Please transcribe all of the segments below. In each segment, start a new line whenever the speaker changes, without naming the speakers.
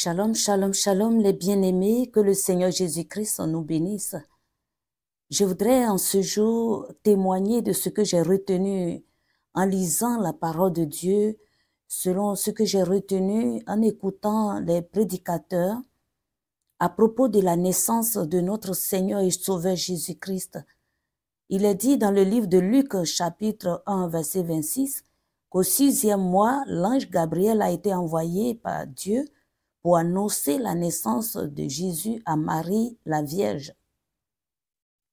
Shalom, shalom, shalom, les bien-aimés, que le Seigneur Jésus-Christ nous bénisse. Je voudrais en ce jour témoigner de ce que j'ai retenu en lisant la parole de Dieu, selon ce que j'ai retenu en écoutant les prédicateurs à propos de la naissance de notre Seigneur et Sauveur Jésus-Christ. Il est dit dans le livre de Luc, chapitre 1, verset 26, qu'au 6e mois, l'ange Gabriel a été envoyé par Dieu pour annoncer la naissance de Jésus à Marie, la Vierge.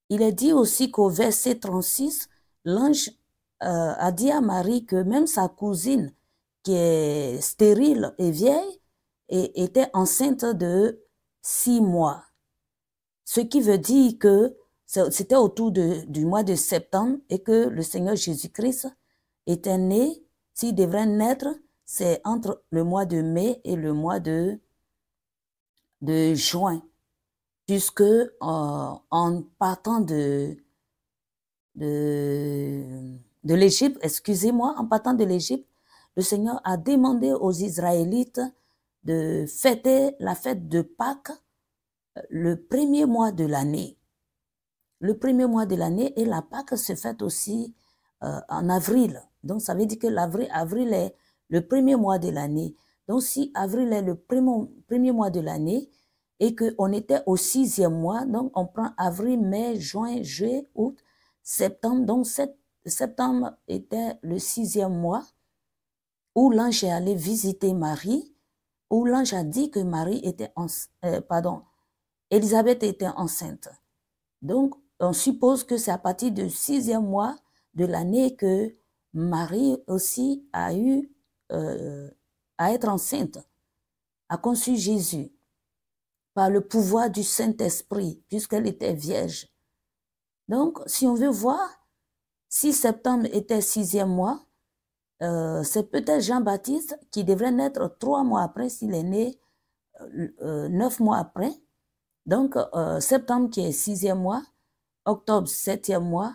Il est dit aussi qu'au verset 36, l'ange a dit à Marie que même sa cousine, qui est stérile et vieille, était enceinte de 6 mois. Ce qui veut dire que c'était autour du mois de septembre et que le Seigneur Jésus-Christ était né, s'il devrait naître, c'est entre le mois de mai et le mois de juin, puisque en partant de l'Égypte, excusez-moi, en partant de l'Égypte, le Seigneur a demandé aux Israélites de fêter la fête de Pâques le premier mois de l'année. Le premier mois de l'année, et la Pâques se fête aussi en avril. Donc, ça veut dire que avril est le premier mois de l'année. Donc, si avril est le premier mois de l'année et qu'on était au 6e mois, donc on prend avril, mai, juin, juillet, août, septembre. Donc, septembre était le 6e mois où l'ange est allé visiter Marie, où l'ange a dit que Élisabeth était enceinte. Donc, on suppose que c'est à partir du 6e mois de l'année que Marie aussi a eu à être enceinte, a conçu Jésus par le pouvoir du Saint-Esprit, puisqu'elle était vierge. Donc, si on veut voir, si septembre était 6e mois, c'est peut-être Jean-Baptiste qui devrait naître 3 mois après s'il est né 9 mois après. Donc, septembre qui est 6e mois, octobre 7e mois,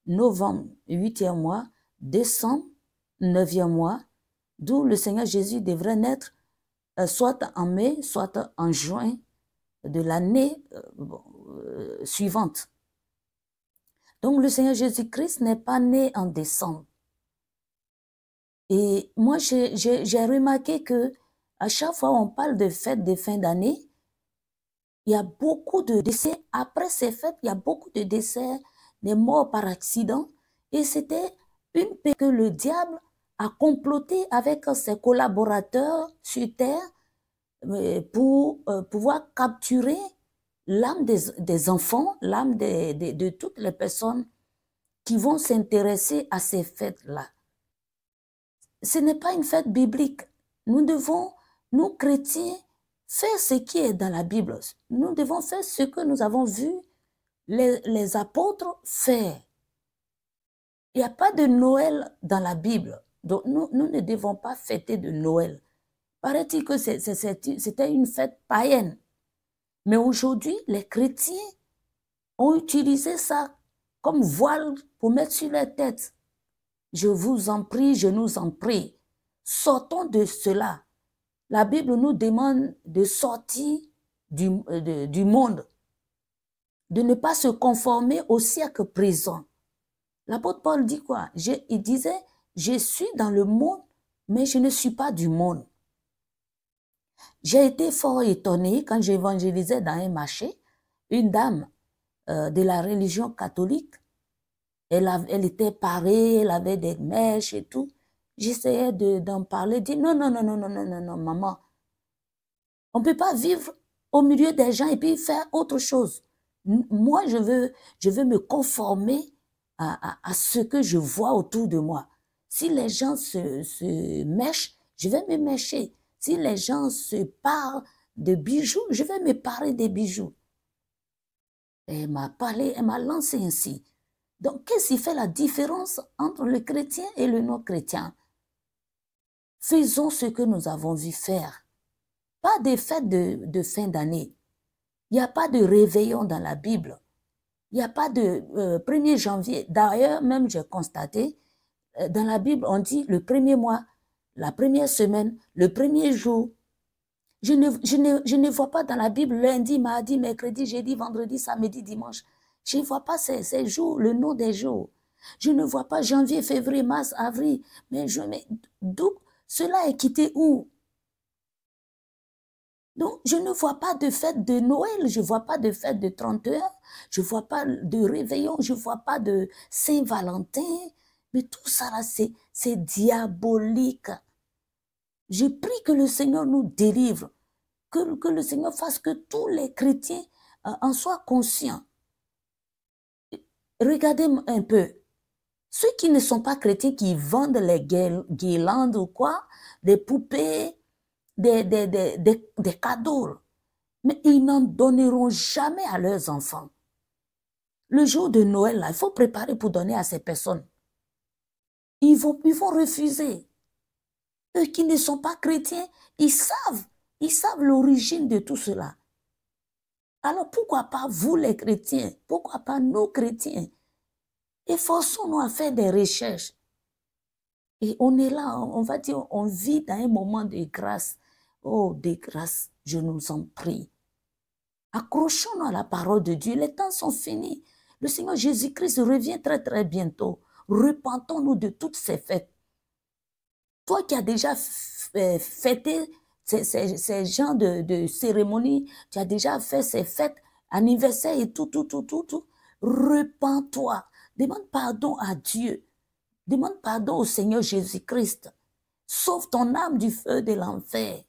novembre 8e mois, décembre 9e mois, d'où le Seigneur Jésus devrait naître soit en mai, soit en juin de l'année suivante. Donc le Seigneur Jésus-Christ n'est pas né en décembre. Et moi, j'ai remarqué que à chaque fois on parle de fêtes de fin d'année, il y a beaucoup de décès. Après ces fêtes, il y a beaucoup de décès, des morts par accident. Et c'était une paix que le diable a comploté avec ses collaborateurs sur terre pour pouvoir capturer l'âme des enfants, l'âme de toutes les personnes qui vont s'intéresser à ces fêtes-là. Ce n'est pas une fête biblique. Nous devons, nous chrétiens, faire ce qui est dans la Bible. Nous devons faire ce que nous avons vu les apôtres faire. Il n'y a pas de Noël dans la Bible. Donc nous ne devons pas fêter de Noël. Paraît-il que c'était une fête païenne. Mais aujourd'hui, les chrétiens ont utilisé ça comme voile pour mettre sur leur tête. Je vous en prie, je nous en prie. Sortons de cela. La Bible nous demande de sortir du monde, de ne pas se conformer au siècle présent. L'apôtre Paul dit quoi? Il disait, je suis dans le monde, mais je ne suis pas du monde. J'ai été fort étonnée quand j'évangélisais dans un marché, une dame de la religion catholique, elle était parée, elle avait des mèches et tout. J'essayais d'en parler, dire non, maman. On ne peut pas vivre au milieu des gens et puis faire autre chose. Moi, je veux me conformer à ce que je vois autour de moi. Si les gens se mèchent, je vais me mècher. Si les gens se parlent de bijoux, je vais me parler des bijoux. Et elle m'a parlé, elle m'a lancé ainsi. Donc, qu'est-ce qui fait la différence entre le chrétien et le non-chrétien? Faisons ce que nous avons vu faire. Pas des fêtes de fin d'année. Il n'y a pas de réveillon dans la Bible. Il n'y a pas de 1er janvier. D'ailleurs, même j'ai constaté, dans la Bible, on dit le premier mois, la première semaine, le premier jour. Je ne vois pas dans la Bible lundi, mardi, mercredi, jeudi, vendredi, samedi, dimanche. Je ne vois pas ces jours, le nom des jours. Je ne vois pas janvier, février, mars, avril. Mais d'où cela est quitté où? Donc, je ne vois pas de fête de Noël, je ne vois pas de fête de 31, je ne vois pas de réveillon, je ne vois pas de Saint-Valentin. Mais tout ça là, c'est diabolique. Je prie que le Seigneur nous délivre, que le Seigneur fasse que tous les chrétiens en soient conscients. Regardez un peu, ceux qui ne sont pas chrétiens, qui vendent les guirlandes ou quoi, des poupées, des cadeaux, mais ils n'en donneront jamais à leurs enfants. Le jour de Noël, là, il faut préparer pour donner à ces personnes. Ils vont refuser. Eux qui ne sont pas chrétiens, ils savent l'origine de tout cela. Alors pourquoi pas vous les chrétiens? Pourquoi pas nous chrétiens? Efforçons-nous à faire des recherches. Et on est là, on va dire, on vit dans un moment de grâce. Oh, de grâce, je nous en prie. Accrochons-nous à la parole de Dieu. Les temps sont finis. Le Seigneur Jésus-Christ revient très, très bientôt. Repentons-nous de toutes ces fêtes. Toi qui as déjà fêté ces genres de cérémonies, tu as déjà fait ces fêtes, anniversaires et tout. Repends-toi. Demande pardon à Dieu. Demande pardon au Seigneur Jésus-Christ. Sauve ton âme du feu de l'enfer.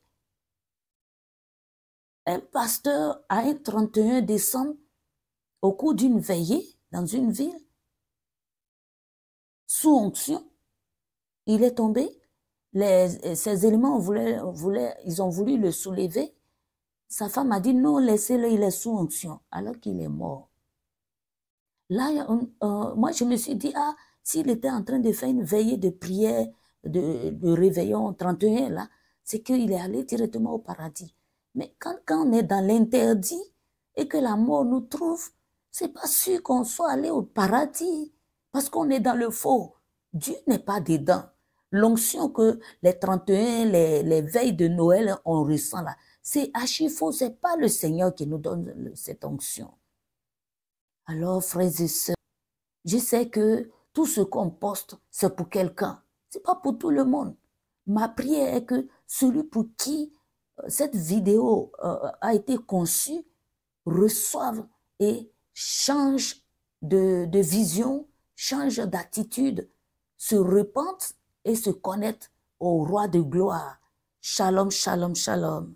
Un pasteur, à un 31 décembre, au cours d'une veillée dans une ville, sous onction, il est tombé. Ces éléments ils ont voulu le soulever. Sa femme a dit non, laissez-le, il est sous onction, alors qu'il est mort. Là, moi, je me suis dit, ah, s'il était en train de faire une veillée de prière, de réveillon 31, là, c'est qu'il est allé directement au paradis. Mais quand on est dans l'interdit et que la mort nous trouve, c'est pas sûr qu'on soit allé au paradis parce qu'on est dans le faux. Dieu n'est pas dedans. L'onction que les 31, les veilles de Noël, on ressent là, c'est archi faux. C'est pas le Seigneur qui nous donne cette onction. Alors, frères et sœurs, je sais que tout ce qu'on poste, c'est pour quelqu'un. C'est pas pour tout le monde. Ma prière est que celui pour qui cette vidéo a été conçue reçoive et change de vision, change d'attitude, se repente et se connecte au roi de gloire. Shalom, shalom, shalom.